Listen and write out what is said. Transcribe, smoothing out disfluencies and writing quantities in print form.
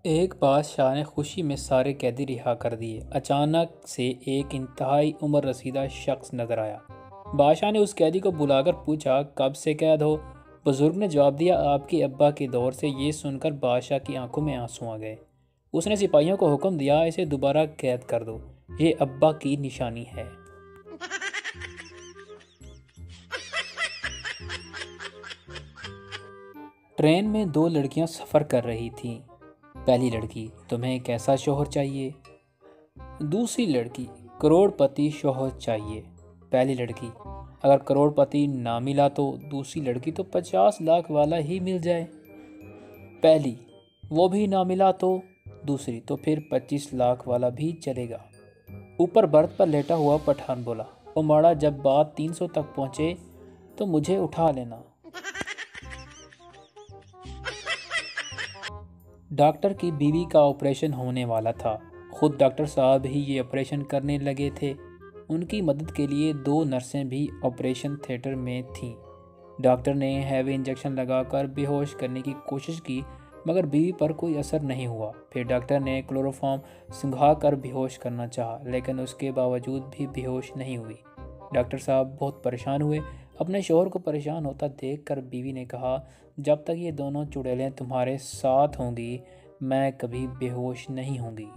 एक बादशाह ने खुशी में सारे कैदी रिहा कर दिए। अचानक से एक इंतहाई उम्र रसीदा शख्स नजर आया। बादशाह ने उस कैदी को बुलाकर पूछा, कब से कैद हो? बुजुर्ग ने जवाब दिया, आपके अब्बा के दौर से। ये सुनकर बादशाह की आंखों में आंसू आ गए। उसने सिपाहियों को हुक्म दिया, इसे दोबारा कैद कर दो, ये अब्बा की निशानी है। ट्रेन में दो लड़कियां सफ़र कर रही थीं। पहली लड़की, तुम्हें कैसा शौहर चाहिए? दूसरी लड़की, करोड़पति शौहर चाहिए। पहली लड़की, अगर करोड़पति ना मिला तो? दूसरी लड़की, तो 50 लाख वाला ही मिल जाए। पहली, वो भी ना मिला तो? दूसरी, तो फिर 25 लाख वाला भी चलेगा। ऊपर बर्थ पर लेटा हुआ पठान बोला, ओ माड़ा, जब बात 300 तक पहुंचे तो मुझे उठा लेना। डॉक्टर की बीवी का ऑपरेशन होने वाला था। खुद डॉक्टर साहब ही ये ऑपरेशन करने लगे थे। उनकी मदद के लिए दो नर्सें भी ऑपरेशन थिएटर में थीं। डॉक्टर ने हैवी इंजेक्शन लगाकर बेहोश करने की कोशिश की, मगर बीवी पर कोई असर नहीं हुआ। फिर डॉक्टर ने क्लोरोफॉर्म सुंघा कर बेहोश करना चाहा, लेकिन उसके बावजूद भी बेहोश नहीं हुई। डॉक्टर साहब बहुत परेशान हुए। अपने शौहर को परेशान होता देखकर बीवी ने कहा, जब तक ये दोनों चुड़ैलें तुम्हारे साथ होंगी मैं कभी बेहोश नहीं होंगी।